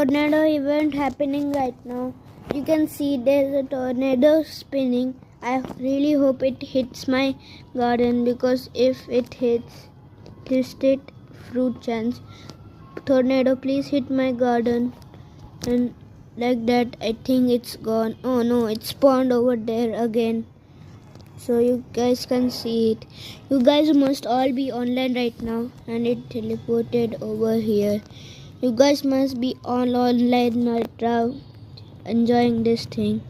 tornado event happening right now. You can see there's a tornado spinning. I really hope it hits my garden, because if it hits it fruit chance. Tornado, please hit my garden. And like that, I think it's gone. Oh no, it spawned over there again, so you guys can see it. You guys must all be online right now, and it teleported over here. You guys must be all online right now, enjoying this thing.